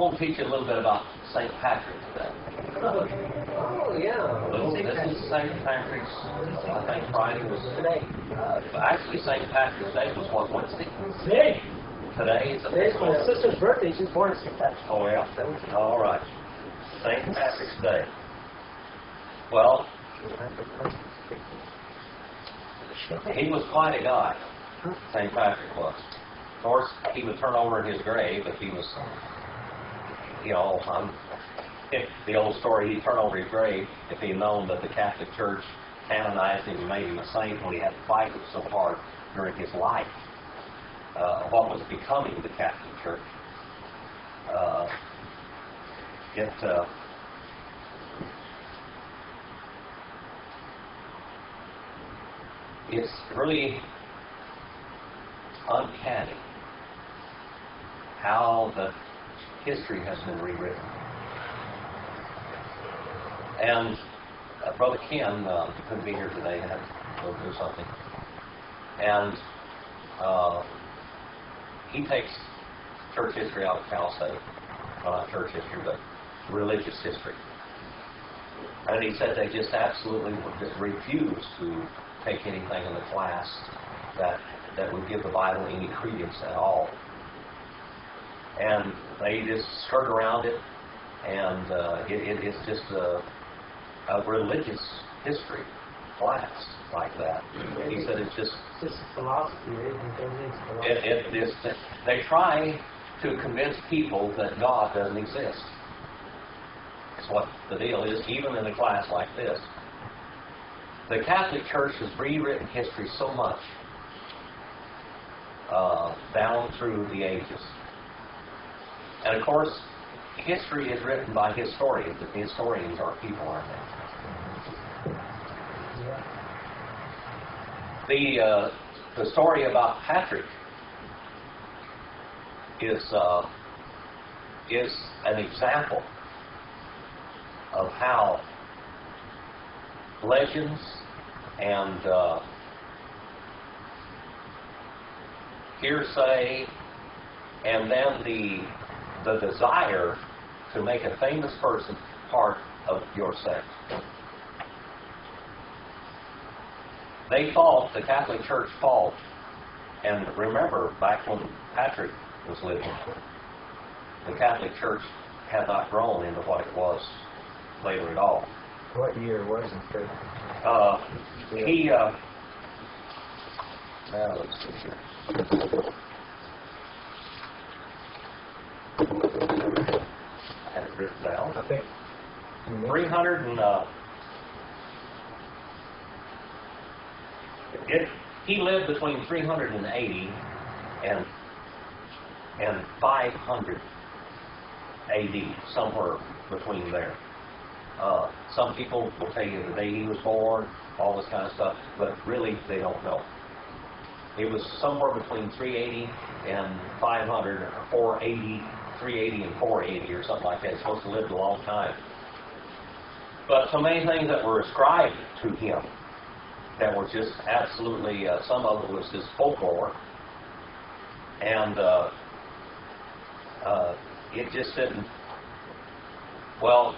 going to teach you a little bit about St. Patrick today. Oh, yeah. This is St. Patrick's, I think Friday was today. Actually, St. Patrick's Day was what, Wednesday? Today. Today is Today's my sister's birthday. She's born in St. Patrick's. Oh, yeah? All right. St. Patrick's Day. Well, he was quite a guy, St. Patrick was. Of course, he would turn over in his grave if he was, if the old story, he'd turn over his grave if he had known that the Catholic Church canonized him and made him a saint when he had to fight it so hard during his life. What was becoming the Catholic Church. It's really uncanny how the history has been rewritten. And Brother Ken couldn't be here today, had to go do something. And he takes church history out of Cal State. Well, not church history, but religious history. And he said they just absolutely just refuse to take anything in the class that would give the Bible any credence at all. And they just skirt around it, and it's just a religious history class like that. He said it's just philosophy. They try to convince people that God doesn't exist. That's what the deal is, even in a class like this. The Catholic Church has rewritten history so much down through the ages. And of course, history is written by historians. The historians are people, aren't they? The story about Patrick is an example of how legends and hearsay, and then the desire to make a famous person part of your sect. The Catholic Church fought, and remember, back when Patrick was living, the Catholic Church had not grown into what it was later at all. What year was it? Now let's see here. I had it written down. I think 300 and he lived between 380 and 500 AD, somewhere between there. Some people will tell you the day he was born, all this kind of stuff, but really they don't know. It was somewhere between 380 and 500, or 480, 380 and 480, or something like that. He's supposed to live a long time. But so many things that were ascribed to him that were just absolutely, some of it was just folklore, and it just didn't, well,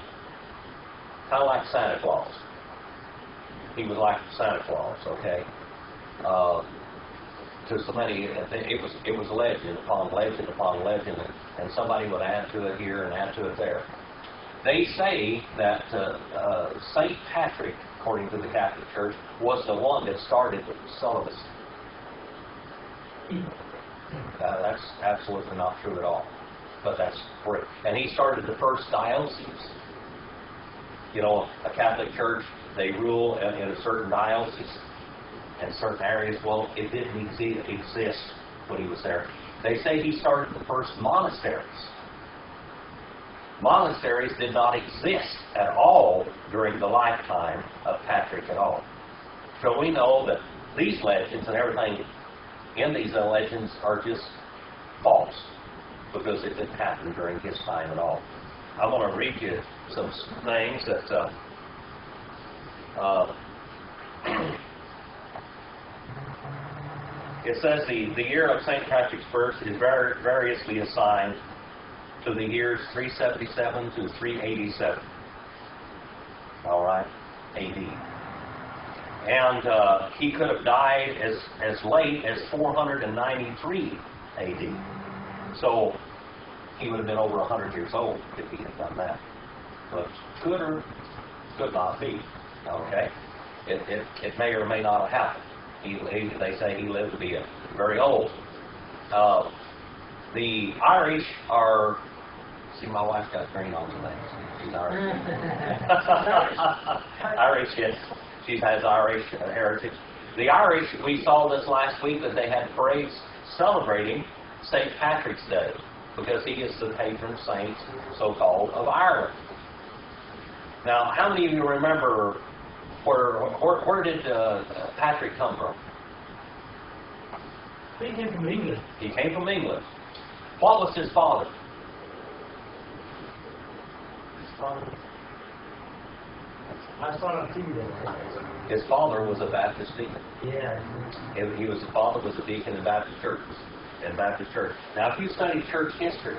kind of like Santa Claus. He was like Santa Claus, okay? To so many, it was legend upon legend upon legend, and somebody would add to it here and add to it there. They say that St. Patrick, according to the Catholic Church, was the one that started the celibacy. That's absolutely not true at all, but that's great. And he started the first diocese. You know, a Catholic Church, they rule in a certain diocese in certain areas. Well, it didn't exist when he was there. They say he started the first monasteries. Monasteries did not exist at all during the lifetime of Patrick at all. So we know that these legends and everything in these legends are just false, because it didn't happen during his time at all. I want to read you some things that it says the year of St. Patrick's birth is variously assigned to the years 377 to 387. All right, A.D. And he could have died as late as 493 A.D. So he would have been over 100 years old if he had done that. But could or could not be. Okay, it may or may not have happened. They say he lived to be very old. The Irish are. See, my wife's got green on today. She's Irish. Irish, yes. She has Irish heritage. The Irish, we saw this last week that they had parades celebrating St. Patrick's Day because he is the patron saint, so-called, of Ireland. Now, how many of you remember where did Patrick come from? He came from England. He came from England. What was his father? I saw it on TV that. His father was a Baptist deacon. Yeah. His father was a deacon in Baptist church. Now, if you study church history,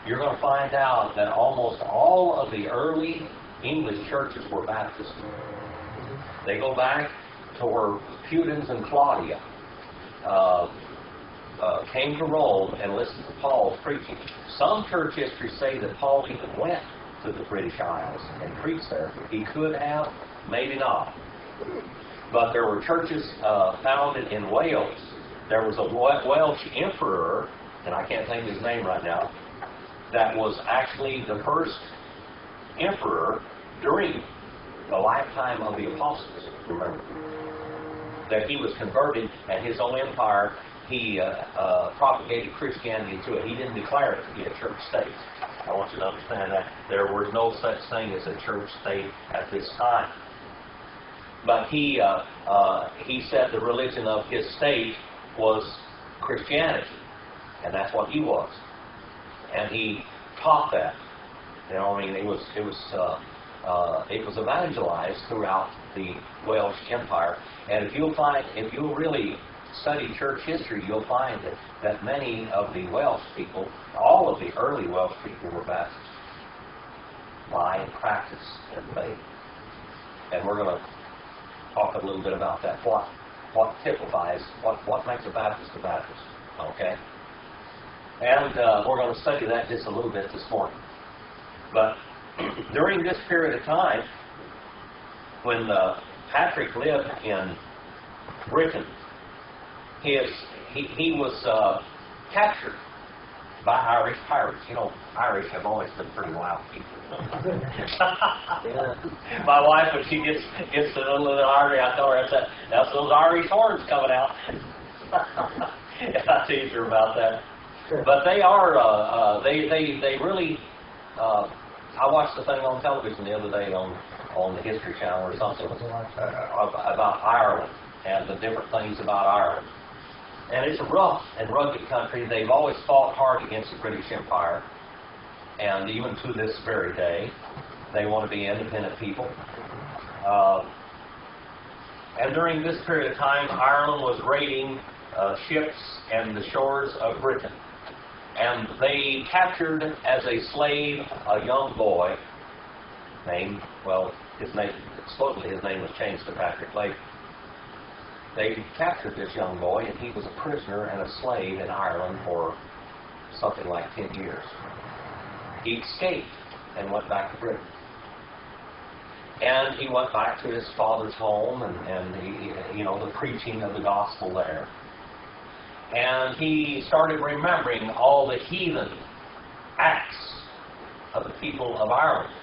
you're going to find out that almost all of the early English churches were Baptist. They go back to where Pudens and Claudia came to Rome and listened to Paul's preaching. Some church history say that Paul even went to the British Isles and preached there. He could have, maybe not. But there were churches founded in Wales. There was a Welsh emperor, and I can't think of his name right now, that was actually the first emperor during the lifetime of the apostles, remember. That he was converted, and his own empire, he propagated Christianity to it. He didn't declare it to be a church state. I want you to understand that. There was no such thing as a church state at this time. But he said the religion of his state was Christianity, and that's what he was. And he taught that. You know, I mean, it was evangelized throughout the Welsh Empire. And if you'll really study church history, you'll find that many of the Welsh people, all of the early Welsh people, were Baptists by practice and faith. And we're going to talk a little bit about that. What typifies, what makes a Baptist a Baptist? Okay. And we're going to study that just a little bit this morning. But during this period of time, when Patrick lived in Britain, he was captured by Irish pirates. You know, Irish have always been pretty wild people. My wife, when she gets to the little artery, I tell her, I said, "That's those Irish horns coming out." And I tease her about that. But they are, they really, I watched the thing on television the other day on the History Channel or something about Ireland and the different things about Ireland. And it's a rough and rugged country. They've always fought hard against the British Empire. And even to this very day, they want to be independent people. And during this period of time, Ireland was raiding ships and the shores of Britain. And they captured as a slave a young boy named, supposedly his name was changed to Patrick later. They captured this young boy, and he was a prisoner and a slave in Ireland for something like 10 years. He escaped and went back to Britain. And he went back to his father's home and he, the preaching of the gospel there. And he started remembering all the heathen acts of the people of Ireland.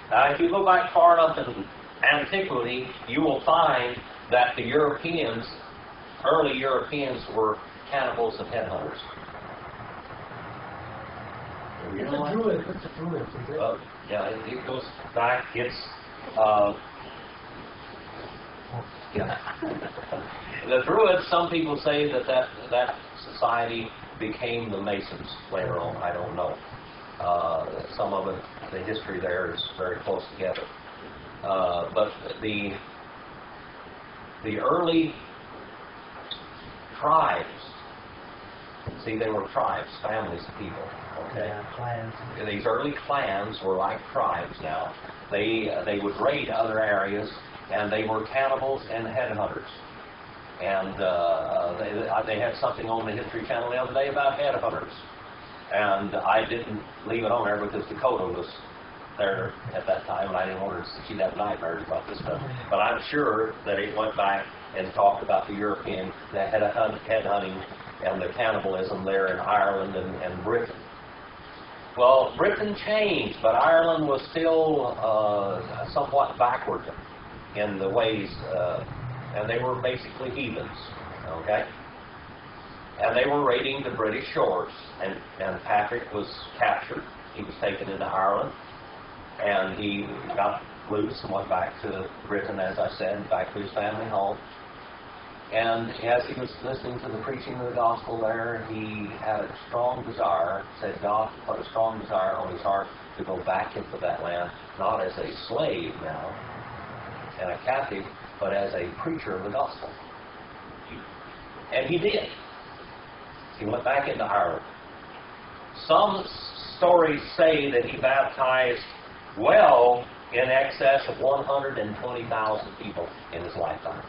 Now, if you go back far enough in antiquity, you will find that the early Europeans were cannibals and headhunters. What's a druid? Yeah, it goes back. It's the Druids. Some people say that society became the Masons later on. I don't know. Some of it, the history there is very close together. But the early tribes See, they were tribes, families of people. Okay. Yeah, clans. These early clans were like tribes now. They would raid other areas, and they were cannibals and headhunters. And they had something on the History Channel the other day about headhunters. And I didn't leave it on there because Dakota was there at that time, and I didn't want her to she'd have nightmares about this stuff. But I'm sure that it went back and talked about the European, the headhunting and the cannibalism there in Ireland and Britain. Well, Britain changed, but Ireland was still somewhat backward in the ways, and they were basically heathens, okay? And they were raiding the British shores, and Patrick was captured. He was taken into Ireland, and he got loose and went back to Britain, as I said, back to his family home. And as he was listening to the preaching of the gospel there, he had a strong desire, said God put a strong desire on his heart to go back into that land, not as a slave now and a captive, but as a preacher of the gospel. And he did. He went back into Ireland. Some stories say that he baptized well in excess of 120,000 people in his lifetime.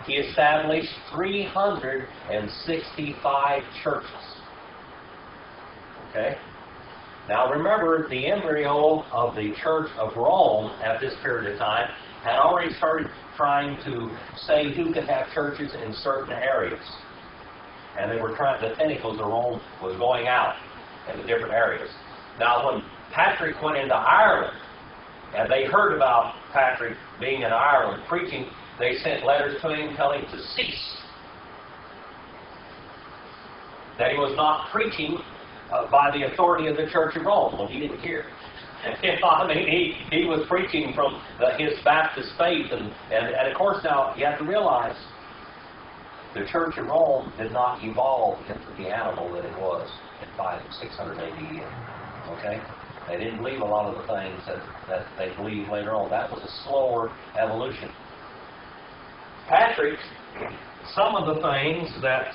He established 365 churches. Okay? Now remember, the embryo of the Church of Rome at this period of time had already started trying to say who could have churches in certain areas. And they were trying, the tentacles of Rome was going out into different areas. Now when Patrick went into Ireland, and they heard about Patrick being in Ireland preaching, they sent letters to him telling him to cease. That he was not preaching by the authority of the Church of Rome. Well, he didn't hear. I mean, he was preaching from his Baptist faith. And of course, now, you have to realize, the Church of Rome did not evolve into the animal that it was in 600 AD. Okay? They didn't believe a lot of the things that they believed later on. That was a slower evolution. Patrick, some of the things that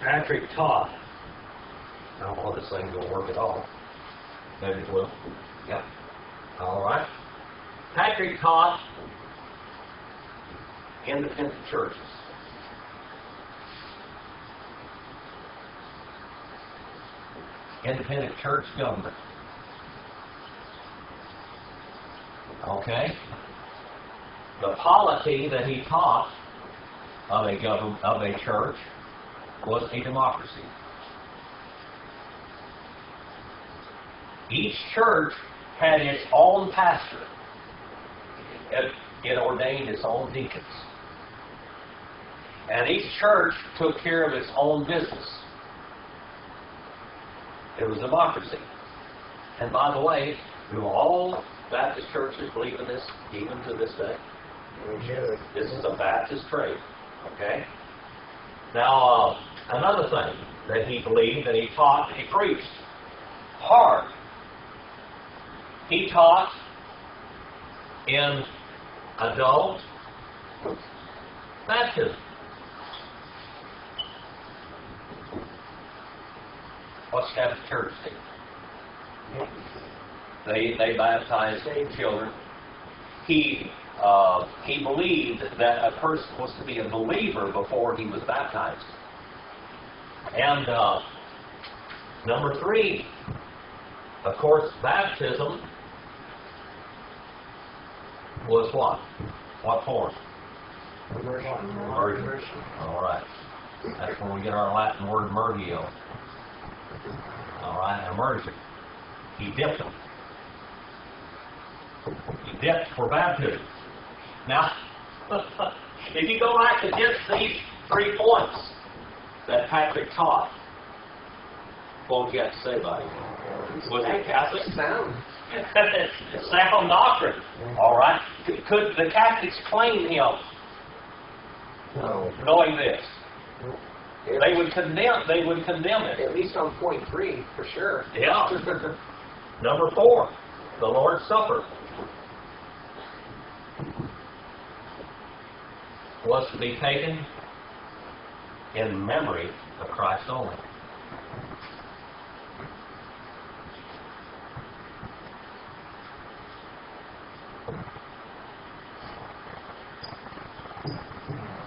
Patrick taught, I don't know if this thing will work at all. Maybe it will. Yep. All right. Patrick taught independent churches. Independent church government. Okay? The polity that he taught of a church was a democracy. Each church had its own pastor. It ordained its own deacons. And each church took care of its own business. It was democracy. And by the way, do all Baptist churches believe in this even to this day? This is a Baptist trade. Okay? Now, another thing that he believed, that he taught, he preached hard. He taught in adult baptism. What's Catholic Church do? They baptized children. He believed that a person was to be a believer before he was baptized. And number 3, of course, baptism was what? What form? Immersion. All right. That's where we get our Latin word mergio. All right, immersion. He dipped them. He dipped for baptism. Now, if you go back to just these 3 points that Patrick taught, what would you have to say about it? Was it Catholic? Sound. Sound doctrine. All right. Could the Catholics claim him knowing this? They would condemn it. At least on point 3, for sure. Yeah. Number 4, the Lord's Supper was to be taken in memory of Christ only.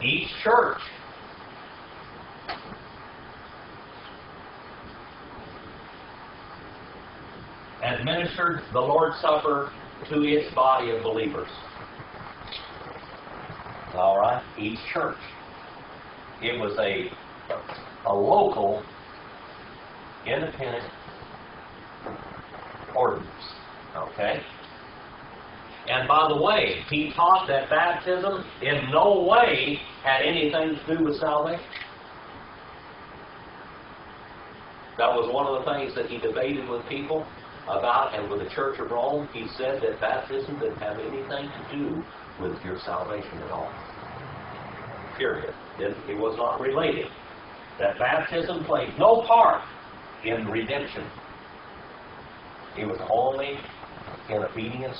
Each church administered the Lord's Supper to its body of believers. All right? Each church. It was a local, independent ordinance. Okay? And by the way, he taught that baptism in no way had anything to do with salvation. That was one of the things that he debated with people about, and with the Church of Rome. He said that baptism didn't have anything to do with your salvation at all. Period. It was not related. That baptism played no part in redemption. It was only in obedience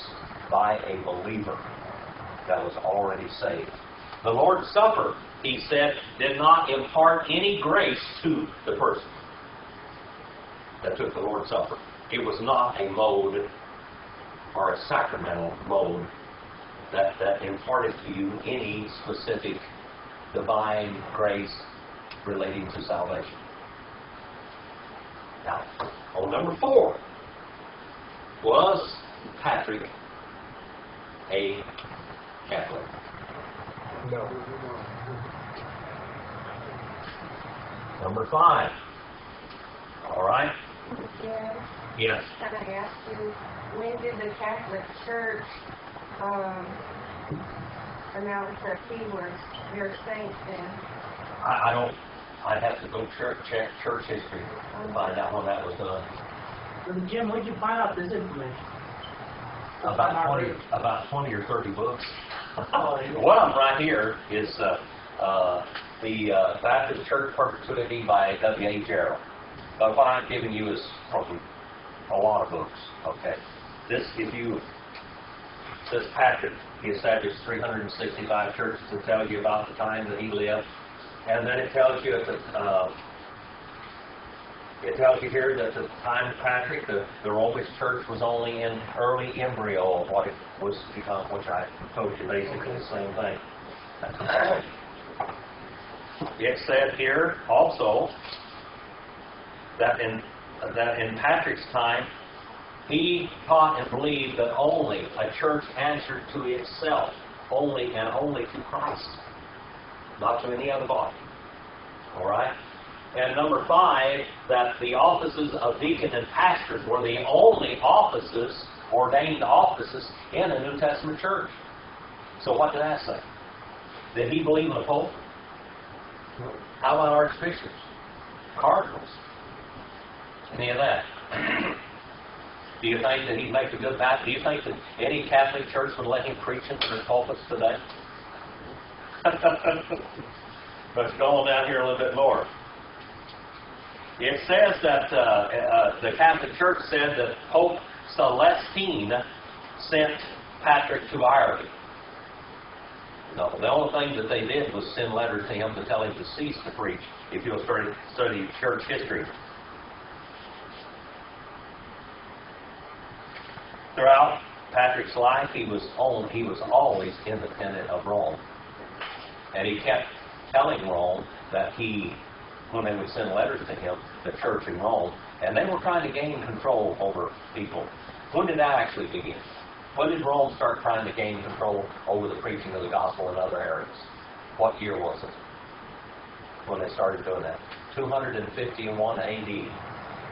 by a believer that was already saved. The Lord's Supper, he said, did not impart any grace to the person that took the Lord's Supper. It was not a mode or a sacramental mode that imparted to you any specific divine grace relating to salvation. Now, on number 4, was Patrick a Catholic? No. Number 5. All right? Yes. Yes. Can I ask you, when did the Catholic Church announce that he was your saint then? I don't. I'd have to go check church history to find out when that was done. Brother Jim, where'd you find out this information? About 20 or 30 books. One of them right here is the Baptist Church Perpetuity by W.A. Gerald. But what I'm giving you is probably a lot of books. Okay. This Patrick, he established 365 churches to tell you about the time that he lived, and then it tells you here that at the time of Patrick, the Romish Church was only in early embryo of what it was to become, which I told you basically the same thing. It said here also that in Patrick's time, he taught and believed that only a church answered to itself, only to Christ, not to any other body. All right? And number 5, that the offices of deacon and pastors were the only offices, ordained offices, in the New Testament church. So what did that say? Did he believe in the Pope? How about archbishops? Cardinals? Any of that? Do you think that he'd make a good pastor? Do you think that any Catholic church would let him preach into their pulpits today? Let's go on down here a little bit more. It says that the Catholic Church said that Pope Celestine sent Patrick to Ireland. No, the only thing that they did was send letters to him to tell him to cease to preach, if you'll study church history. Throughout Patrick's life, he was always independent of Rome. And he kept telling Rome that when they would send letters to him, the church in Rome, and they were trying to gain control over people. When did that actually begin? When did Rome start trying to gain control over the preaching of the gospel in other areas? What year was it when they started doing that? 251 A.D.,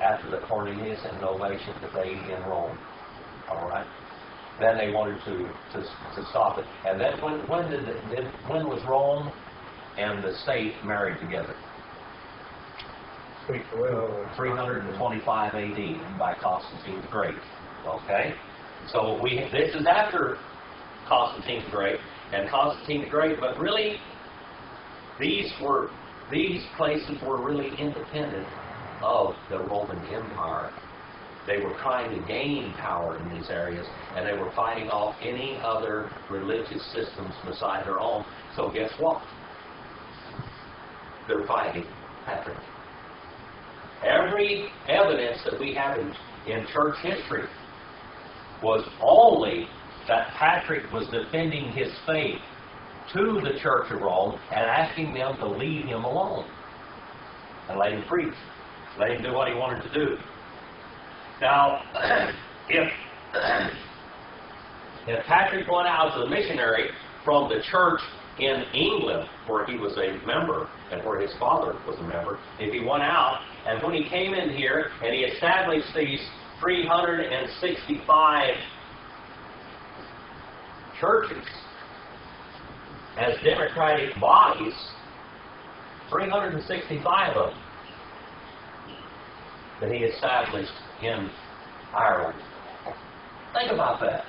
after the Cornelius innovation debate in Rome. All right? Then they wanted to stop it. And then when was Rome and the state married together? 325 A.D. by Constantine the Great. Okay? So this is after Constantine the Great, and Constantine the Great, but really these places were really independent of the Roman Empire. They were trying to gain power in these areas, and they were fighting off any other religious systems beside their own. So guess what? they're fighting Patrick. Every evidence that we have in church history was only that Patrick was defending his faith to the Church of Rome and asking them to leave him alone and let him preach, let him do what he wanted to do. Now, if Patrick went out as a missionary from the church in England, where he was a member and where his father was a member, if he went out and when he came in here and he established these 365 churches as democratic bodies, 365 of them that he established in Ireland. Think about that.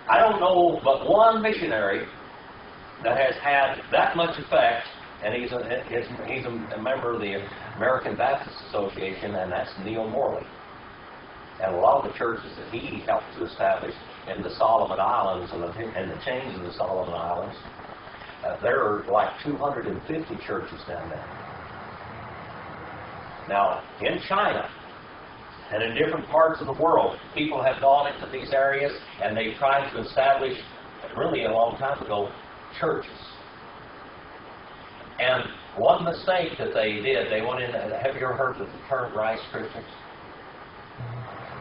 I don't know but one missionary that has had that much effect, and he's a member of the American Baptist Association, and that's Neil Morley. And a lot of the churches that he helped to establish in the Solomon Islands and the chains of the Solomon Islands, there are like 250 churches down there. Now, in China and in different parts of the world, people have gone into these areas and they've tried to establish, really a long time ago, churches. And one mistake that they did, they went in, have you ever heard of the term Rice Christians?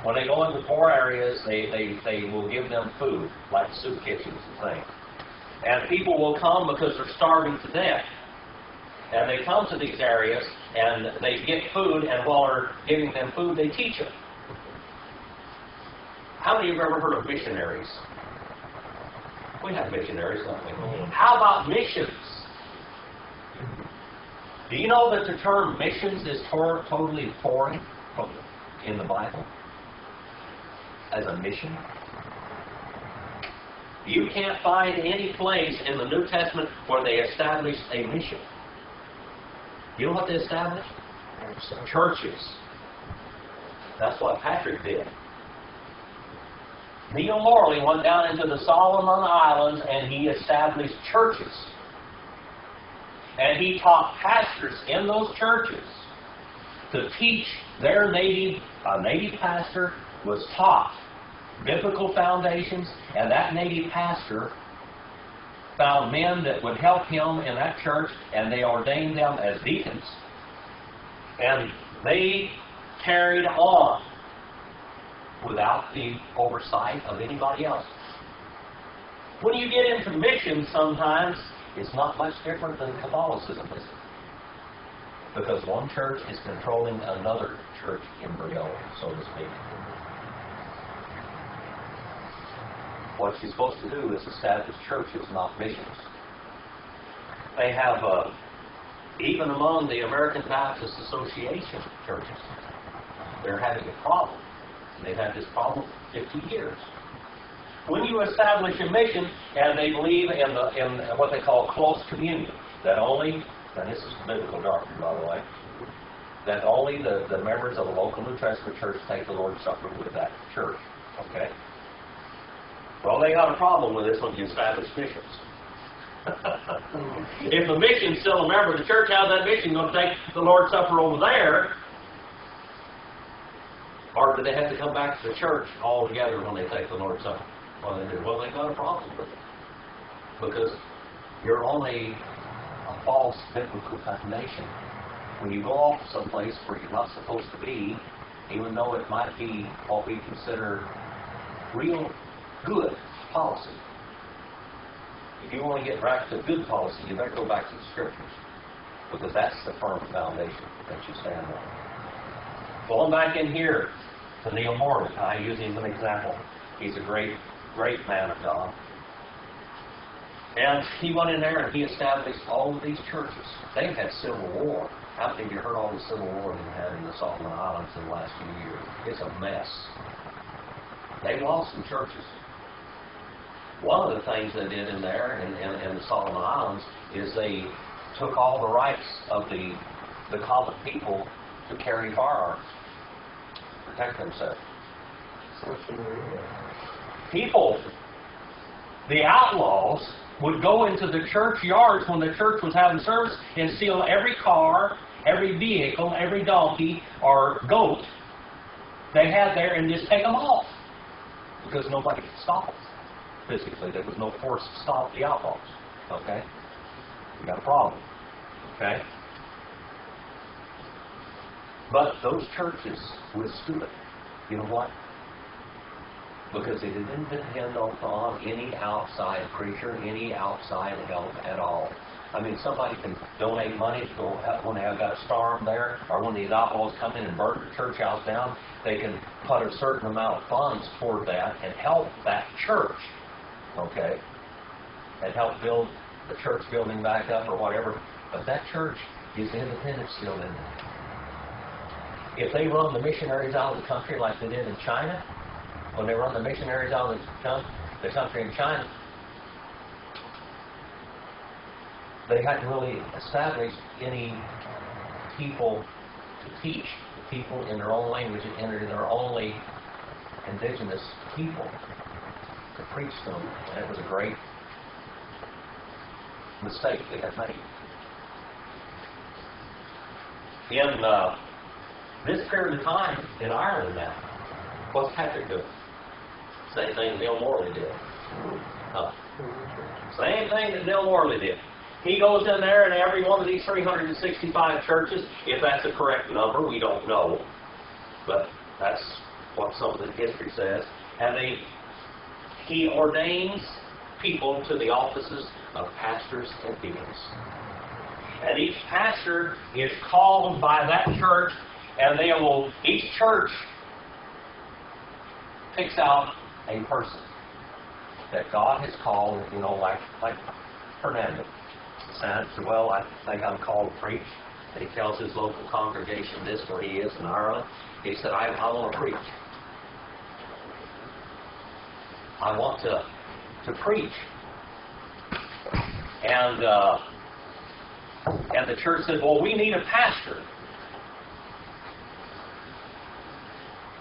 When they go into poor areas, they will give them food, like soup kitchens and things. And people will come because they're starving to death. And they come to these areas and they get food, and while they're giving them food, they teach them. How many of you have ever heard of missionaries? We have missionaries, don't we? How about missions? Do you know that the term missions is totally foreign in the Bible? As a mission? You can't find any place in the New Testament where they established a mission. You know what they established? Churches. That's what Patrick did. Neil Morley went down into the Solomon Islands and he established churches. And he taught pastors in those churches to teach their native pastor was taught biblical foundations, and that native pastor found men that would help him in that church, and they ordained them as deacons. And they carried on without the oversight of anybody else. When you get into missions, sometimes it's not much different than Catholicism, is it? Because one church is controlling another church embryo, so to speak. What you're supposed to do is establish churches, not missions. They have, even among the American Baptist Association churches, they're having a problem. They've had this problem for 50 years. When you establish a mission, and they believe in what they call close communion, that only, and this is biblical doctrine, by the way, that only the members of the local New Testament church take the Lord's Supper with that church. Okay? Well, they got a problem with this when you establish missions. If the mission's still a member of the church, how's that mission going to take the Lord's Supper over there? Or do they have to come back to the church all together when they take the Lord's Supper? Well, they got a problem with it. Because you're only a false biblical foundation. When you go off someplace where you're not supposed to be, even though it might be what we consider real good policy. If you want to get back to good policy, you better go back to the Scriptures, because that's the firm foundation that you stand on. Going back in here to Neil Morley, I use him as an example. He's a great, great man of God. And he went in there and he established all of these churches. They've had civil war. How many of you heard all the civil war they've had in the Solomon Islands in the last few years? It's a mess. They lost some churches. One of the things they did in there, in the Solomon Islands, is they took all the rights of the common people to carry firearms, protect themselves. People the outlaws would go into the churchyards when the church was having service and steal every car, every vehicle, every donkey or goat they had there and just take them off. Because nobody could stop them physically. There was no force to stop the outlaws. Okay? You got a problem. Okay? But those churches withstood it. You know what? Because they didn't depend on any outside preacher, any outside help at all. I mean, somebody can donate money to go when they have got a storm there, or when these outlaws come in and burn the church house down, they can put a certain amount of funds toward that and help that church, okay, and help build the church building back up or whatever. But that church is independent still in there. If they run the missionaries out of the country like they did in China, when they run the missionaries out of the country in China, they hadn't really established any people to teach the people in their own language and in their only indigenous people to preach to them. And it was a great mistake they had made. In this period of time in Ireland now, what's Patrick doing? Same thing that Bill Morley did. Same thing that Bill Morley did. He goes in there and every one of these 365 churches, if that's a correct number, we don't know, but that's what some of the history says, and he ordains people to the offices of pastors and deacons. And each pastor is called by that church, and each church picks out a person that God has called, like Fernando. Said, well, I think I'm called to preach. And he tells his local congregation this, where he is in Ireland. He said, I want to preach. I want to preach. And the church said, well, we need a pastor.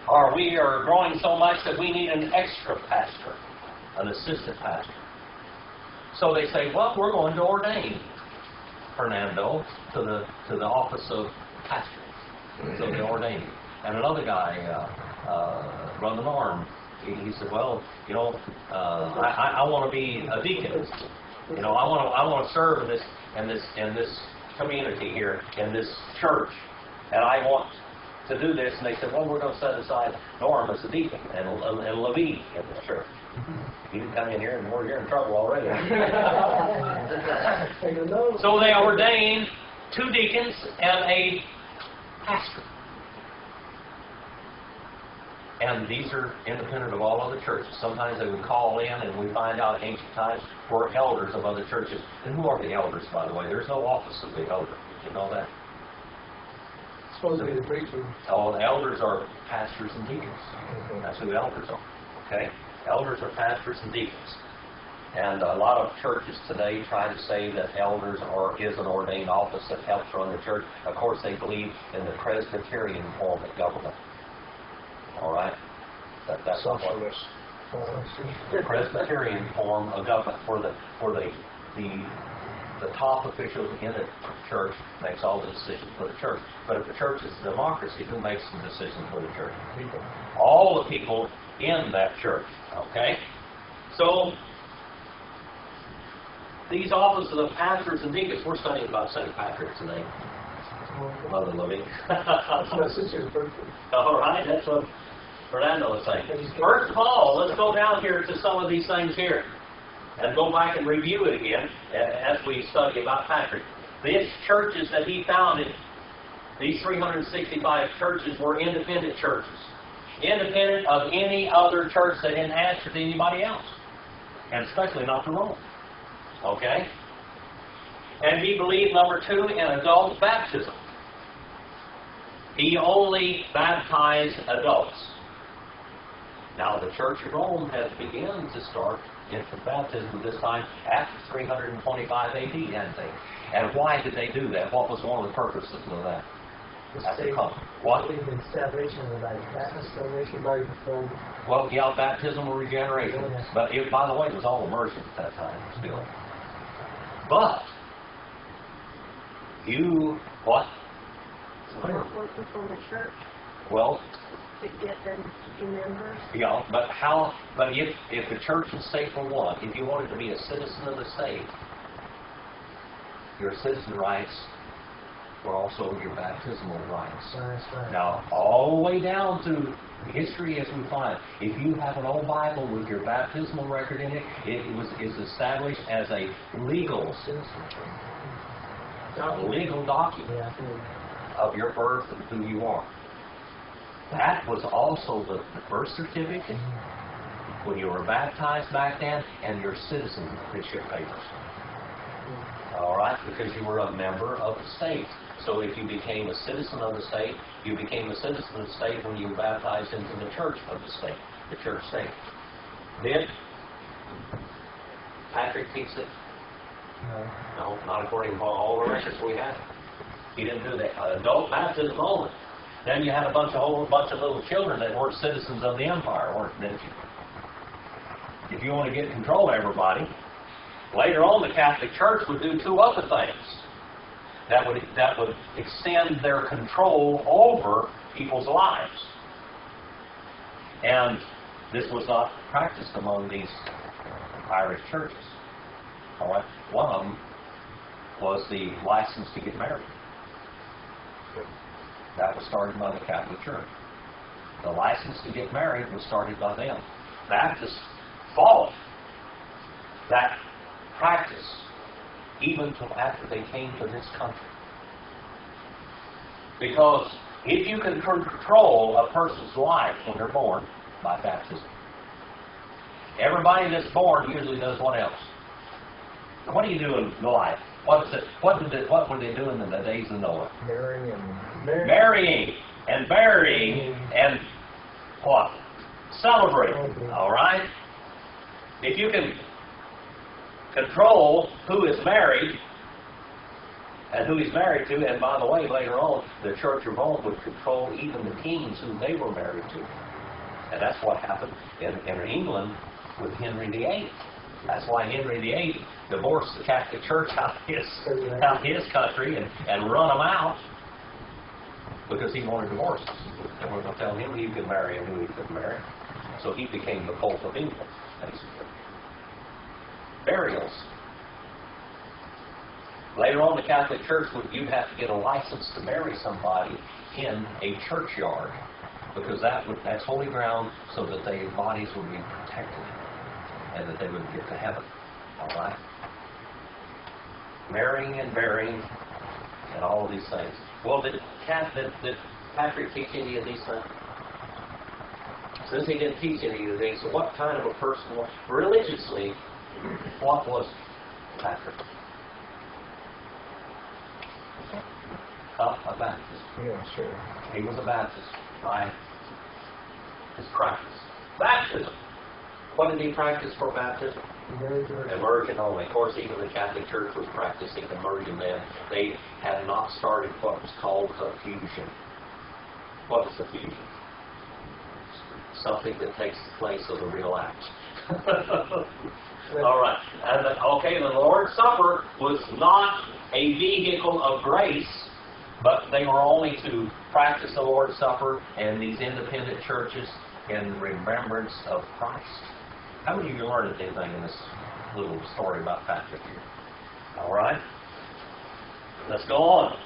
Or we are growing so much that we need an extra pastor, an assistant pastor. So they say, well, we're going to ordain Fernando to the office of pastor. So they ordain him. And another guy, Brother Norm, he said, well, I want to be a deacon. I want to serve in this community here, in this church, and I want to do this. And they said, well, we're going to set aside Norm as a deacon and Levine in the church. You can come in here and you're in trouble already. So they ordained 2 deacons and a pastor. And these are independent of all other churches. Sometimes they would call in, and we find out in ancient times were elders of other churches. And who are the elders, by the way? There's no office of the elder. Did you know that? Supposed to be the preacher. Oh, the elders are pastors and deacons. That's who the elders are. Okay? Elders are pastors and deacons. And a lot of churches today try to say that elders is an ordained office that helps run the church. Of course, they believe in the Presbyterian form of government. All right? That's Socialist. The Presbyterian form of government, where the top officials in the church makes all the decisions for the church. But if the church is a democracy, who makes the decisions for the church? People. All the people in that church. Okay? So, these offices of pastors and deacons, we're studying about St. Patrick today. Mother Living. My sister's birthday. All right, that's what Fernando was saying. First of all, let's go down here to some of these things here and go back and review it again as we study about Patrick. These churches that he founded, these 365 churches, were independent churches. Independent of any other church that didn't answer to anybody else. And especially not to Rome. Okay? And he believed, number 2, in adult baptism. He only baptized adults. Now, the Church of Rome has begun to start infant baptism this time after 325 AD, hadn't they? And why did they do that? What was one of the purposes of that? That's a common. What? In salvation, like Baptist salvation, by from. Well, yeah, baptismal regeneration. But it, by the way, it was all immersion at that time still. But you what? Work before the church Well, to get them to be members. yeah, but how? But if the church is safe for one, if you wanted to be a citizen of the state, your citizen rights were also your baptismal rights. That's right. Now, all the way down to history as we find, if you have an old Bible with your baptismal record in it, is established as a legal document Yeah. of your birth and who you are. That was also the birth certificate when you were baptized back then and your citizenship papers. All right, because you were a member of the state. So if you became a citizen of the state, you became a citizen of the state when you were baptized into the church of the state, the church state. Did Patrick teach it? No, not according to all the records we have. He didn't do that. Adult baptism only. Then you had a whole bunch of little children that weren't citizens of the empire, didn't you? If you want to get control of everybody, later on the Catholic Church would do two other things that would extend their control over people's lives. And this was not practiced among these Irish churches. All right. One of them was the license to get married. That was started by the Catholic Church. The license to get married was started by them. Baptists followed that practice even until after they came to this country. Because if you can control a person's life when they're born by baptism, everybody that's born usually does what else? What do you do in life? What were they doing in the days of Noah? Marrying and burying and what? Celebrating. All right? If you can control who is married and who he's married to, and by the way, later on, the Church of Rome would control even the kings who they were married to. And that's what happened in England with Henry VIII. That's why Henry VIII divorced the Catholic Church out of his country and run them out because he wanted divorces. They were going to tell him he could marry and who he couldn't marry. So he became the Pope of England, basically. Burials. Later on, the Catholic Church you'd have to get a license to bury somebody in a churchyard because that's holy ground, so that their bodies would be protected and that they would get to heaven. All right? Marrying and burying and all of these things. Well, did Patrick teach any of these things? Since he didn't teach any of these, so what kind of a person was religiously? What was Patrick? A Baptist. Yeah, sure. He was a Baptist by his practice. Baptism. What did he practice for baptism? Immersion only. Of course, even the Catholic Church was practicing immersion then. They had not started what was called effusion. What is effusion? Something that takes the place of the real act. All right. And the Lord's Supper was not a vehicle of grace, but they were only to practice the Lord's Supper and these independent churches in remembrance of Christ. How many of you learned anything in this little story about Patrick here? All right. Let's go on.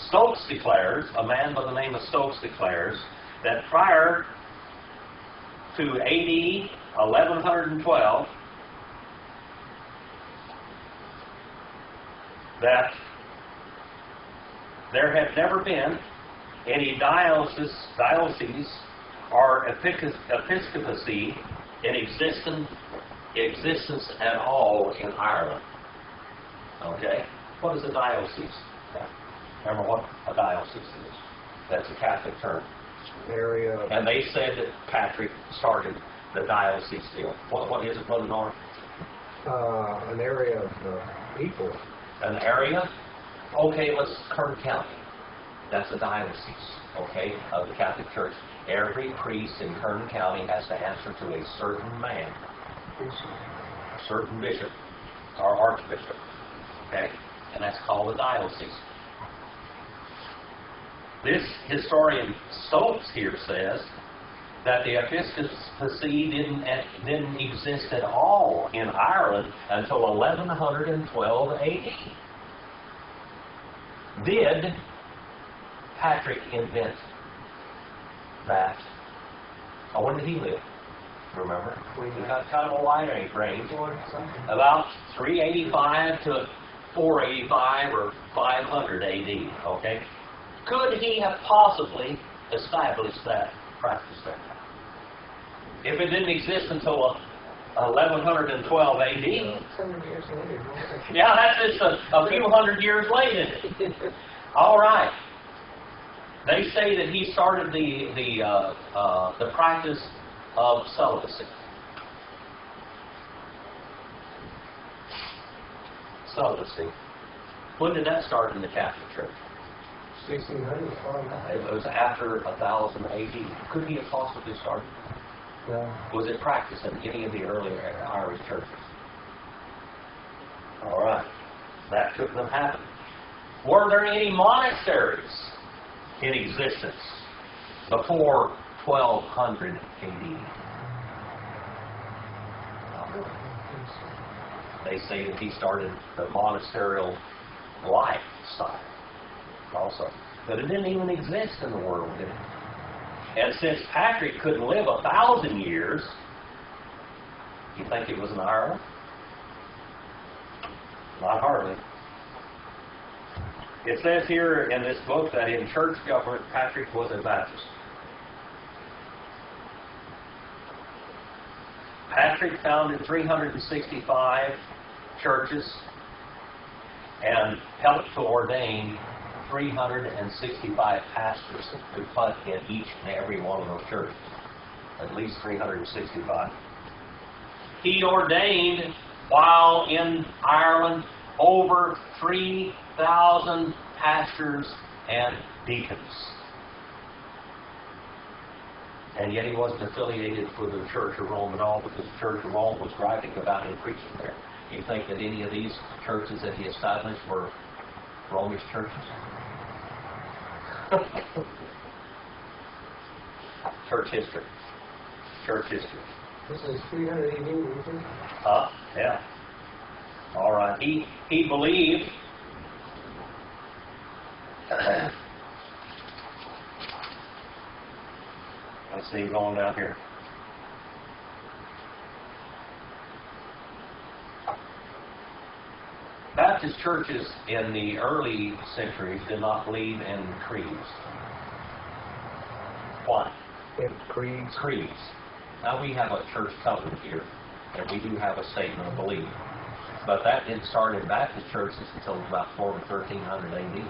Stokes declares, a man by the name of Stokes declares, that prior to A.D. 1112, that there had never been any diocese or episcopacy in existence at all in Ireland. Okay? What is a diocese? Remember what a diocese is? That's a Catholic term. Area. And they said that Patrick started the diocese deal. What is it, Brother North? An area of people. An area? Okay, let's Kern County. That's the diocese, okay, of the Catholic Church. Every priest in Kern County has to answer to a certain man, a certain bishop, or archbishop, okay, and that's called the diocese. This historian Phillips here says that the episcopacy didn't exist at all in Ireland until 1112 A.D. Did Patrick invent that? Oh, when did he live? Remember? He got kind of a wide range. About 385 to 485 or 500 A.D. Okay? Could he have possibly established that practice there? If it didn't exist until 1112 A.D., yeah, that's just a few hundred years later. All right. They say that he started the practice of celibacy. Celibacy. When did that start in the Catholic Church? 1600. It was after 1000 A.D. Could he have possibly started? Yeah. Was it practiced in any of the earlier Irish churches? All right. That couldn't have happened. Were there any monasteries in existence before 1200 A.D.? Not really. They say that he started the monasterial lifestyle also. But it didn't even exist in the world, did it? And since Patrick couldn't live 1,000 years, you think it was in Ireland? Not hardly. It says here in this book that in church government, Patrick was a Baptist. Patrick founded 365 churches and helped to ordain 365 pastors to put in each and every one of those churches. At least 365. He ordained, while in Ireland, over 3,000 pastors and deacons. And yet he wasn't affiliated with the Church of Rome at all, because the Church of Rome was griping about him preaching there. You think that any of these churches that he established were Romish churches? Church history. Church history. This is 300 AD, you think? Yeah. All right. He believed let's see, going down here. Baptist churches in the early centuries did not believe in creeds. Why? In creeds. Creeds. Now we have a church covenant here, and we do have a statement of belief. But that didn't start in Baptist churches until about 1300 A.D.,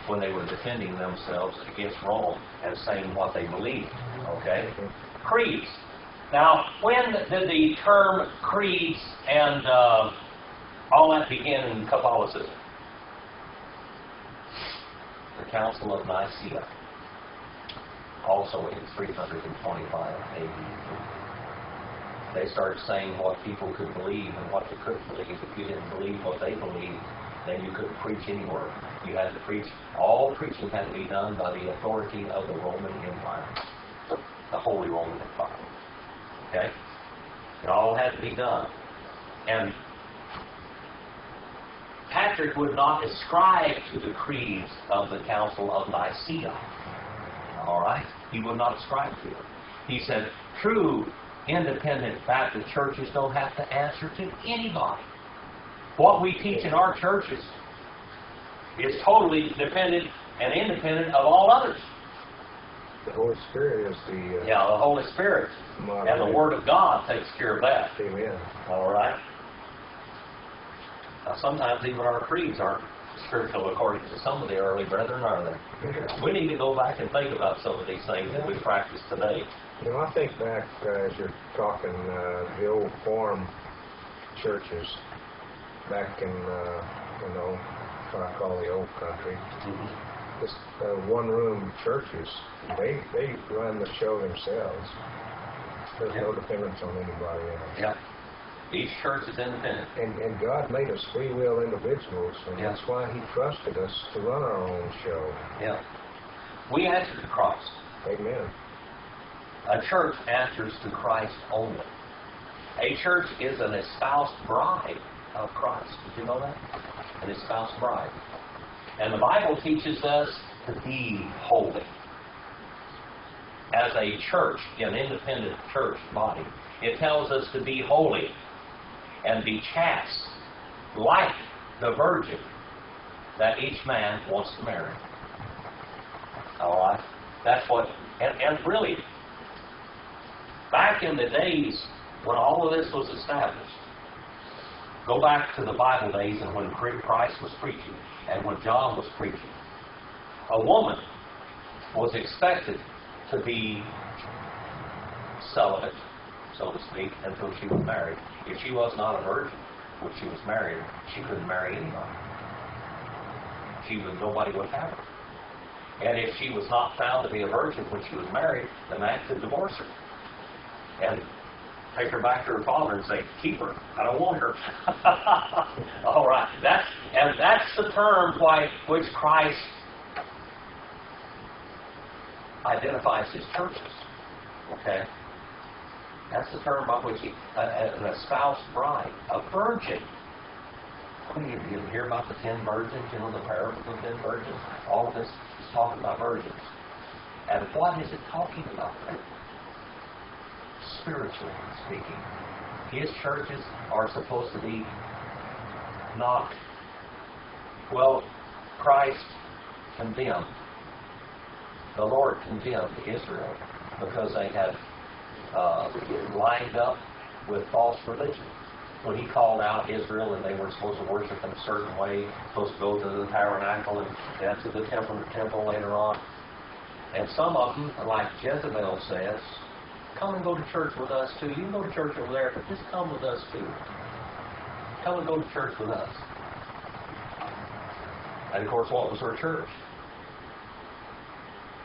when they were defending themselves against Rome and saying what they believed. Okay? Creeds. Now, when did the term creeds and all that begin in Catholicism? The Council of Nicaea, also in 325 A.D. They started saying what people could believe and what they couldn't believe. If you didn't believe what they believed, then you couldn't preach anywhere. You had to preach. All preaching had to be done by the authority of the Roman Empire, the Holy Roman Empire. Okay? It all had to be done. And Patrick would not ascribe to the creeds of the Council of Nicaea. All right? He would not ascribe to it. He said, true independent Baptist churches don't have to answer to anybody. What we teach in our churches is totally dependent and independent of all others. The Holy Spirit is the... the Holy Spirit and the Word of God takes care of that. Amen. All right? Now, sometimes even our creeds aren't spiritual according to some of the early brethren, are they? We need to go back and think about some of these things that we practice today. You know, I think back as you're talking the old form churches back in, what I call the old country. Mm-hmm. Just one-room churches, they run the show themselves. There's no dependence on anybody else. Yeah. Each church is independent. And God made us free will individuals, and Yeah. that's why He trusted us to run our own show. Yeah. We answer to Christ. Amen. A church answers to Christ only. A church is an espoused bride of Christ. Did you know that? An espoused bride. And the Bible teaches us to be holy. As a church, an independent church body, it tells us to be holy and be chaste, like the virgin that each man wants to marry. All right? That's what, and really, back in the days when all of this was established, go back to the Bible days and when Christ was preaching and when John was preaching, a woman was expected to be celibate, so to speak, until she was married. If she was not a virgin when she was married, she couldn't marry anybody. Nobody would have her. And if she was not found to be a virgin when she was married, the man could divorce her and take her back to her father and say, "Keep her. I don't want her." All right. That's the term by which Christ identifies his churches. Okay? That's the term by which an espoused bride, a virgin. You hear about the 10 virgins, you know, the parable of the 10 virgins. All of this is talking about virgins. And what is it talking about? Spiritually speaking. His churches are supposed to be not, well, Christ condemned. The Lord condemned Israel because they had lined up with false religion. When he called out Israel and they were supposed to worship in a certain way, supposed to go to the tabernacle and then to the temple later on. And some of them, like Jezebel says, come and go to church with us too. You can go to church over there, but just come with us too. Come and go to church with us. And of course, what was her church?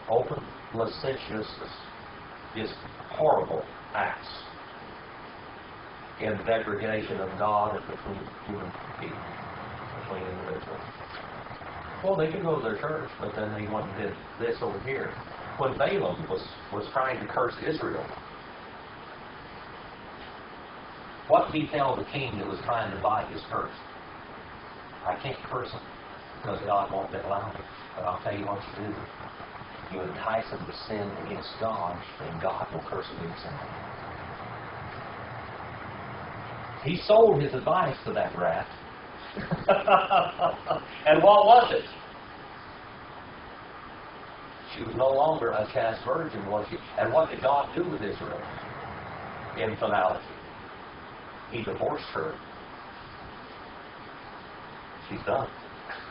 Open lasciviousness. Just horrible acts in degradation of God and between human people, between individuals. Well, they could go to their church, but then they went and did this over here. When Balaam was trying to curse Israel, what did he tell the king that was trying to buy his curse? I can't curse him because God won't allow me. But I'll tell you what you do. You entice them to sin against God, and God will curse them against them. He sold his advice to that rat. And what was it? She was no longer a chaste virgin, was she? And what did God do with Israel? In finality, He divorced her. She's done.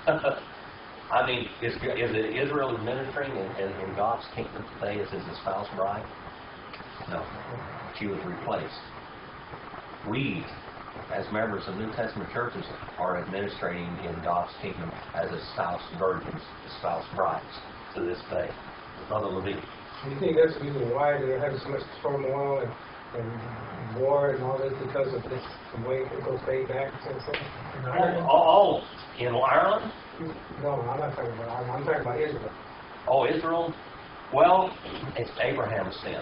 I mean, is Israel ministering in God's kingdom today as his espoused bride? No. She was replaced. We, as members of New Testament churches, are administrating in God's kingdom as espoused virgins, espoused brides to this day. Brother Levine. Do you think that's the reason why they're having so much turmoil and war and all this because of this, the way it goes way back and so on? Oh, in Ireland? No, I'm not talking about Ireland. I'm talking about Israel. Oh, Israel? Well, it's Abraham's sin.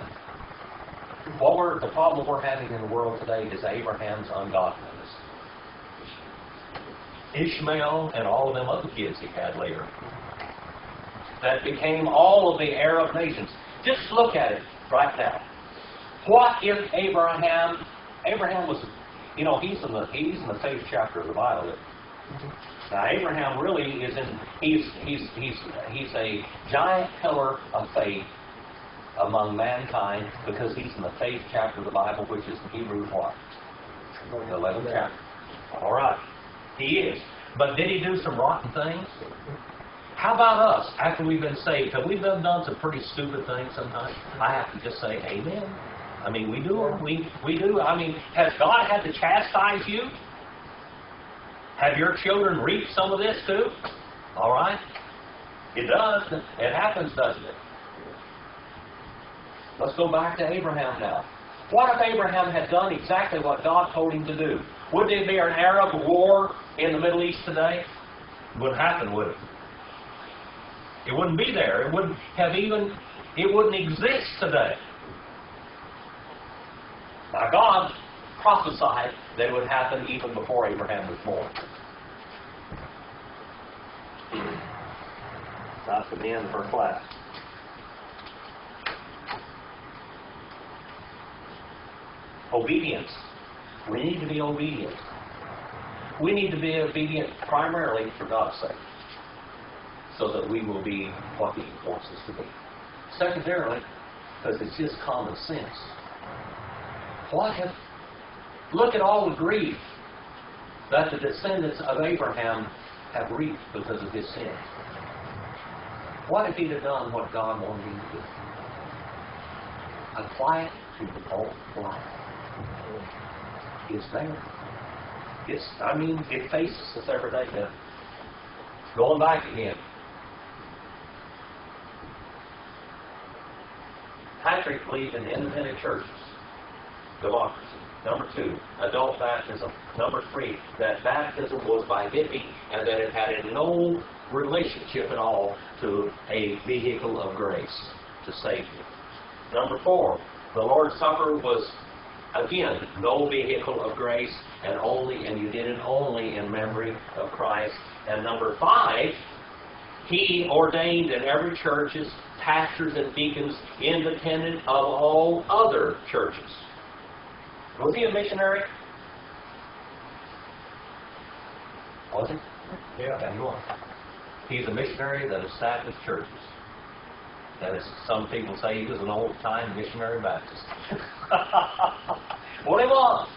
The problem we're having in the world today is Abraham's ungodliness. Ishmael and all of them other kids he had later. That became all of the Arab nations. Just look at it right now. What if Abraham was, you know, he's in the 8th chapter of the Bible. Now Abraham really is he's a giant pillar of faith among mankind because he's in the 8th chapter of the Bible, which is in Hebrews what? The 11th chapter. All right. He is. But did he do some rotten things? How about us after we've been saved? Have we done some pretty stupid things sometimes? I have to just say amen. I mean, we do. We do. I mean, has God had to chastise you? Have your children reaped some of this too? All right? It does. It happens, doesn't it? Let's go back to Abraham now. What if Abraham had done exactly what God told him to do? Would there be an Arab war in the Middle East today? It wouldn't happen, would it? It wouldn't be there. It wouldn't have even, it wouldn't exist today. Now God prophesied that it would happen even before Abraham was born. That's the end of our class. Obedience. We need to be obedient. We need to be obedient primarily for God's sake, so that we will be what He wants us to be. Secondarily, because it's just common sense. Look at all the grief that the descendants of Abraham have reaped because of his sin. What if he'd have done what God wanted him to do? Apply it to the whole life. It's there. It faces us every day now. Going back again. Patrick believed in independent churches. Democracy. Number 2, adult baptism. Number 3, that baptism was by dipping and that it had no relationship at all to a vehicle of grace to save you. Number 4, the Lord's Supper was, again, no vehicle of grace and you did it only in memory of Christ. And number 5, He ordained in every churches pastors and deacons independent of all other churches. Was he a missionary? Was he? Yeah. He was. He's a missionary that established churches. That is, some people say he was an old-time missionary Baptist. What he was.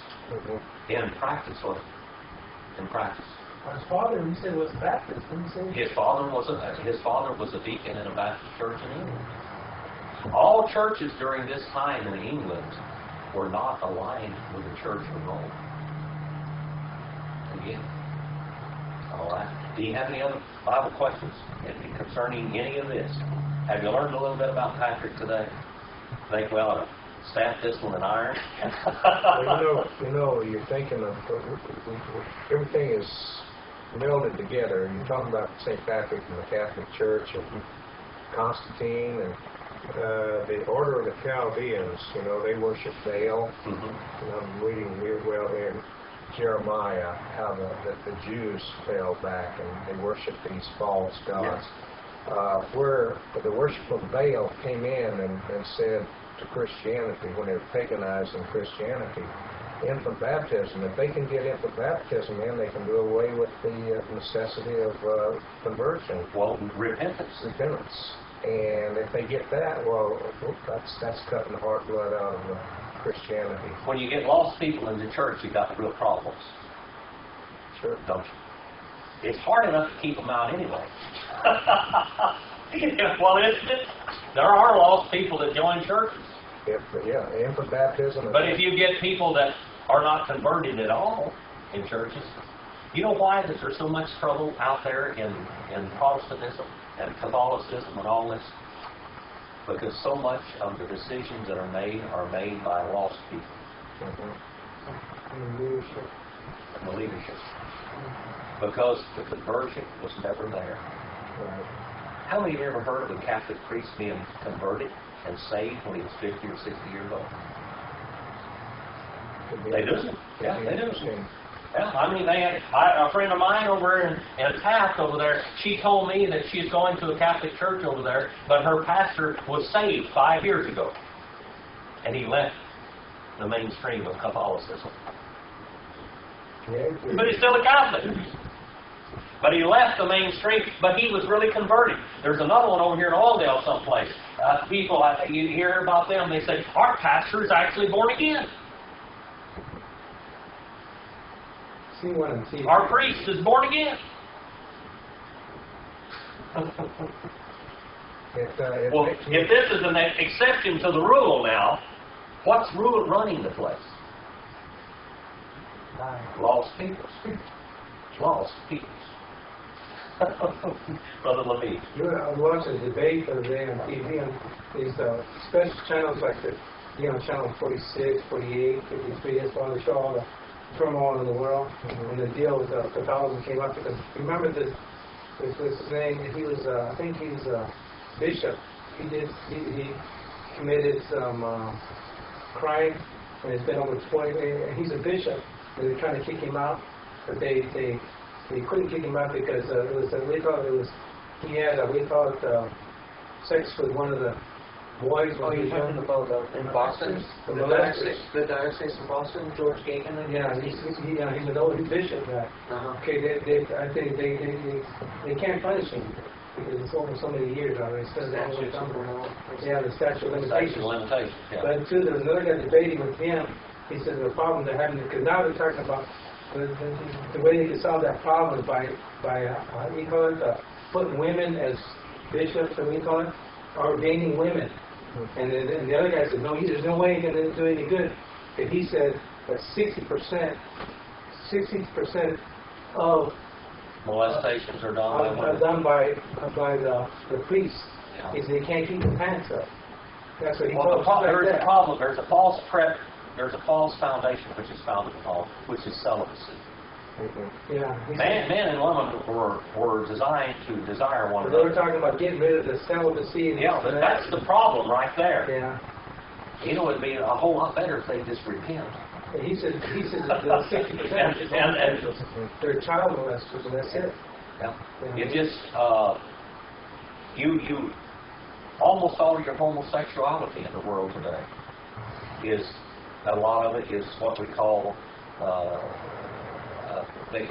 In practice, was it? In practice. His father, you said, was Baptist. Didn't you say? His father was a deacon in a Baptist church in England. All churches during this time in England were not aligned with the Church of Rome. Again. All right. Do you have any other Bible questions concerning any of this? Have you learned a little bit about Patrick today? Think we ought to stamp this one in iron? Well, you're thinking of everything is melded together. You're talking about St. Patrick and the Catholic Church and Constantine and the Order of the Chaldeans. They worship Baal. Mm-hmm. And I'm reading here, in Jeremiah, how the Jews fell back and they worshiped these false gods. Yes. Where the worship of Baal came in and said to Christianity, when they were paganizing Christianity, infant baptism. If they can get infant baptism in, they can do away with the necessity of conversion. Well, repentance. And if they get that, well, that's cutting the heart blood out of Christianity. When you get lost people in the church, you've got real problems. Sure. Don't you? It's hard enough to keep them out anyway. Well, isn't it? There are lost people that join churches. Infant baptism. But if you get people that are not converted at all in churches, you know why that there's so much trouble out there in Protestantism and Catholicism and all this? Because so much of the decisions that are made by lost people. Mm-hmm. And the leadership. Because the conversion was never there. Right. How many of you ever heard of a Catholic priest being converted and saved when he was 50 or 60 years old? They do. Yeah, they do. Yeah, they had a friend of mine over in Taft over there. She told me that she's going to a Catholic church over there, but her pastor was saved 5 years ago, and he left the mainstream of Catholicism. But he's still a Catholic. But he left the mainstream, but he was really converted. There's another one over here in Alldale someplace. People, you hear about them, they say, our pastor is actually born again. Our priest is born again. Well, if this is an exception to the rule now, what's running the place? Lost people. lost people. Brother Levine. You know, I was watching a debate the other day on TV on these special channels like the, channel 46, 48, 53. That's why they show all the turmoil in the world. And the deal with Catholicism came up because remember this name. He was I think he's a bishop. He committed some crime, and it's been over 20. And he's a bishop. And they're trying to kick him out, but they couldn't kick him out because he had sex with one of the boys. Oh, you're talking about in Boston? The diocese of Boston, George Gagan? Yeah, he's an old bishop guy. Okay, I think they can't punish him because it's over so many years already. Yeah, the statute of limitations. Yeah. But too, there was another guy debating with him. He said the problem they're having, because now they're talking about the way they can solve that problem is by putting women as bishops, or ordaining women. And then the other guy said, no, there's no way he's going to do any good. And he said that 60% of Molestations are done by the priests. Yeah. Is they can't keep their pants up. That's what he Well, told us. there's a problem. There's a false foundation which is founded upon, which is celibacy. Yeah. Men and women were designed to desire one But they were another. talking about getting rid of the celibacy. And Yeah, but that's the problem right there. Yeah. You know, it'd be a whole lot better if they just repent. And he said that the 60% they're child molesters, and that's it. Yeah. You just you almost all of your homosexuality in the world today is a lot of it is what we call they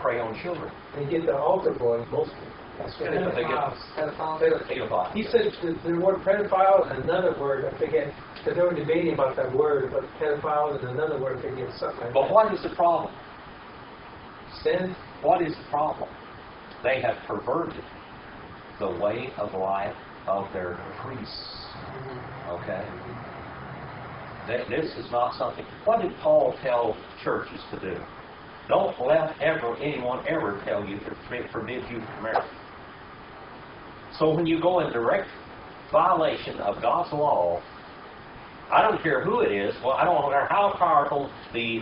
prey on children. They get the altar boys mostly. That's what Pedophiles. He said the word pedophile and another word, I forget, because they were debating about that word, but pedophile and another word, I forget, something like But that. what is the problem? Sin? What is the problem? They have perverted the way of life of their priests. Okay? This is not something. What did Paul tell churches to do? Don't let anyone ever tell you to forbid you from marriage. So when you go in direct violation of God's law, I don't care who it is. Well, I don't care how powerful the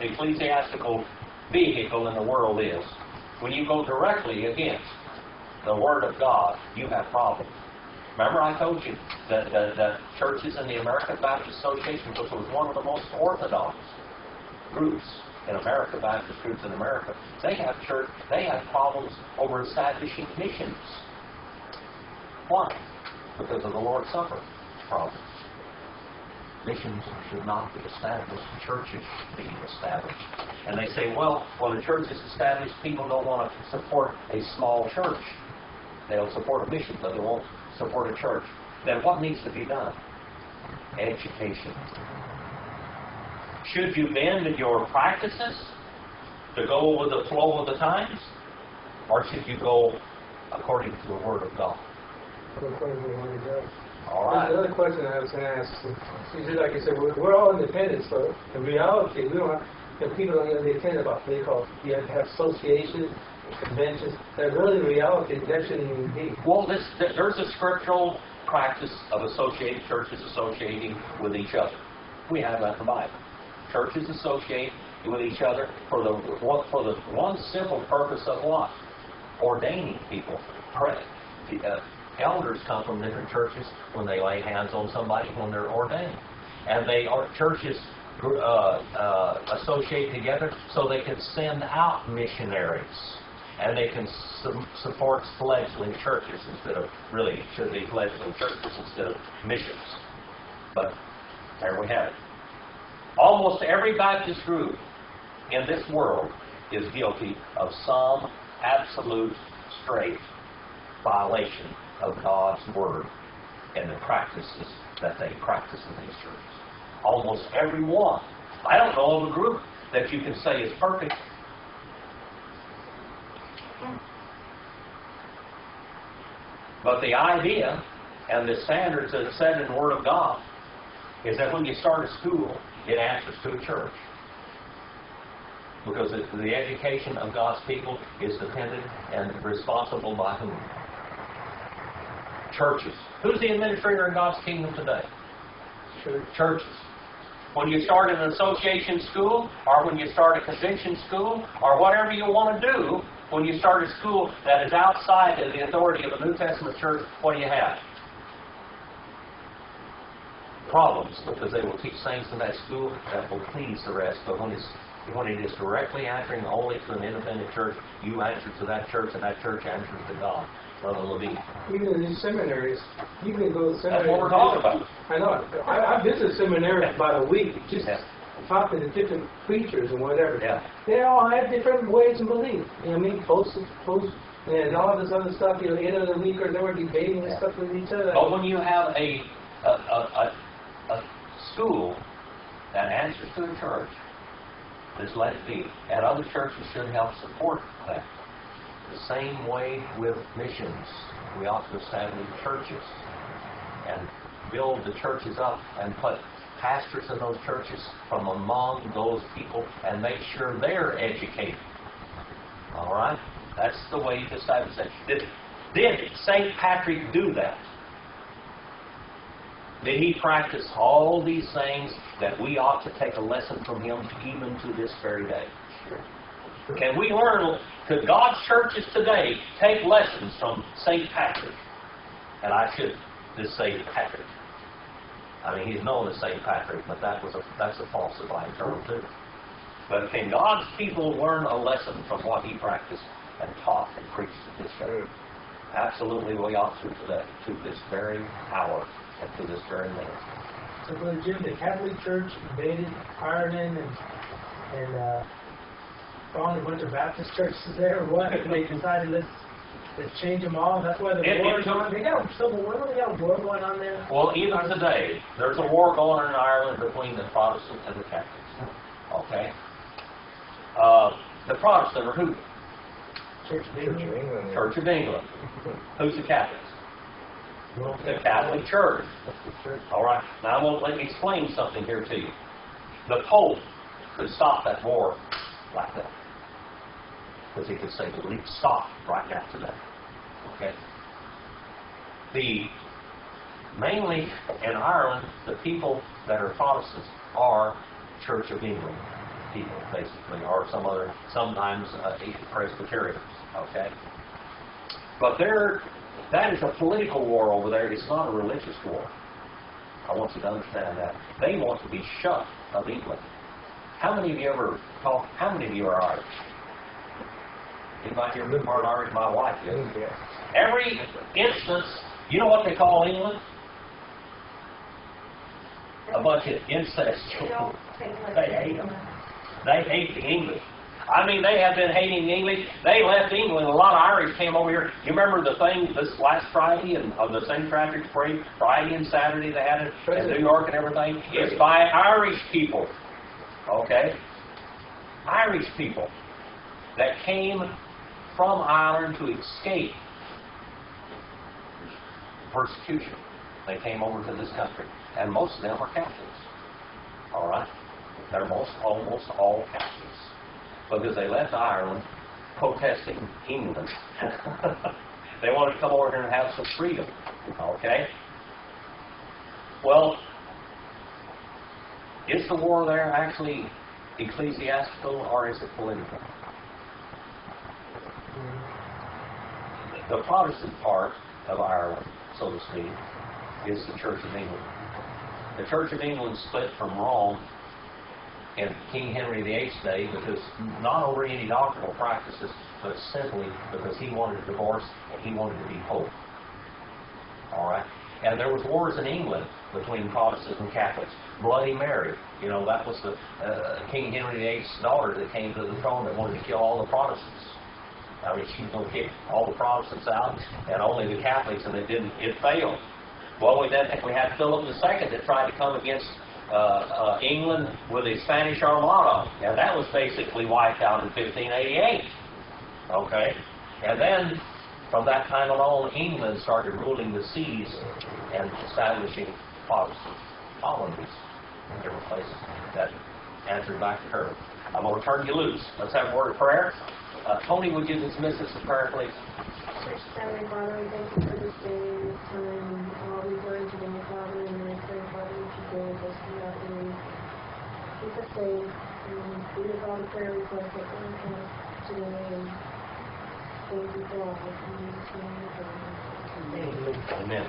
ecclesiastical vehicle in the world is. When you go directly against the Word of God, you have problems. Remember I told you that the churches in the American Baptist Association, which was one of the most orthodox groups in America, Baptist groups in America, they have problems over establishing missions. Why? Because of the Lord's Supper problem. Missions should not be established. Churches should be established. And they say, well, when a church is established, people don't want to support a small church. They'll support a mission, but they won't support a church. Then what needs to be done? Education. Should you bend your practices to go with the flow of the times? Or should you go according to the Word of God? All right. Another question I was going to ask. Like you said, we're all independent, so in reality, we don't have, people don't even attend about what they call, you have to have associations, conventions. That really, in reality, that shouldn't even be. Well, there's a scriptural practice of associated churches associating with each other. We have that in the Bible. Churches associate with each other for the one simple purpose of what? Ordaining people. Pray. Elders come from different churches when they lay hands on somebody when they're ordained. And churches associate together so they can send out missionaries. And they can support fledgling churches instead of, really, it should be fledgling churches instead of missions. But there we have it. Almost every Baptist group in this world is guilty of some absolute straight violation of God's Word and the practices that they practice in these churches. Almost every one. I don't know of a group that you can say is perfect. But the idea and the standards that are set in the Word of God is that when you start a school, it answers to a church. Because the education of God's people is dependent and responsible by whom? Churches. Who's the administrator in God's kingdom today? Churches. When you start an association school, or when you start a convention school, or whatever you want to do, when you start a school that is outside of the authority of the New Testament church, what do you have? Problems, because they will teach things in that school that will please the rest. But when it is directly answering only to an independent church, you answer to that church, and that church answers to God. Brother Levine. Even in these seminaries, you can go to seminaries. That's what we're talking about. I know. I visit seminaries by the week, just talking to different preachers and whatever. Yeah. They all have different ways of belief. You know what I mean? Post, and all this other stuff. You know, end of the week, or they were debating and stuff with each other. But when you have a school that answers to a church, just let it be. And other churches should help support that. The same way with missions. We ought to establish churches and build the churches up and put pastors in those churches from among those people and make sure they're educated. All right? That's the way to establish it. Did St. Patrick do that? Did he practice all these things that we ought to take a lesson from him even to this very day? Can we learn, could God's churches today take lessons from St. Patrick? And I should just say Patrick. I mean, he's known as St. Patrick, but that's a falsified term too. But can God's people learn a lesson from what he practiced and taught and preached to this day? Absolutely, we ought to today, to this very hour and to this very minute. So, Brother Jim, the Catholic Church invaded Ireland and found a bunch of Baptist churches there, or what? And they decided let's change them all. That's why the war is on. They got a civil war. They got a war going on there. Well, even today, there's a war going on in Ireland between the Protestants and the Catholics. Okay? The Protestants are who? Church of England. Church of England. Who's the Catholics? The Catholic Church. All right. Now, let me explain something here to you. The Pope could stop that war like that. Because he could say, stop right after that. Okay? Mainly in Ireland, the people that are Protestants are Church of England people, basically, or sometimes Presbyterians. Okay? But that is a political war over there. It's not a religious war. I want you to understand that. They want to be shut of England. How many of you how many of you are Irish? Anybody here been part Irish? My wife is. Every instance, you know what they call England? A bunch of incest children. They hate them. They hate the English. I mean, they have been hating the English. They left England. A lot of Irish came over here. You remember the thing this last Friday and of the St. Patrick's Parade? Friday and Saturday they had it in New York and everything. It's by Irish people. Okay? Irish people that came from Ireland to escape persecution. They came over to this country. And most of them are Catholics. All right? They're almost all Catholics. Because they left Ireland protesting England. They wanted to come over here and have some freedom. Okay? Well, is the war there actually ecclesiastical or is it political? The Protestant part of Ireland, so to speak, is the Church of England. The Church of England split from Rome in King Henry VIII's day because not over any doctrinal practices, but simply because he wanted a divorce and he wanted to be pope. All right? And there was wars in England between Protestants and Catholics. Bloody Mary, that was the King Henry VIII's daughter that came to the throne that wanted to kill all the Protestants. I mean, she was going to kick all the Protestants out and only the Catholics, and it failed. Well, we had Phillips II that tried to come against England with the Spanish Armada, and that was basically wiped out in 1588. Okay? And then, from that time on, England started ruling the seas and establishing Protestant colonies in different places that answered back to her. I'm going to turn you loose. Let's have a word of prayer. Tony, would you dismiss us in prayer, please? Heavenly Father, we thank you for this day, this time, all we've learned today, Father, and I pray, Father, that you go with us throughout the week. Keep us safe, and be with all the prayer requests that we have today, and thank you for all. In Jesus' name we pray. Amen.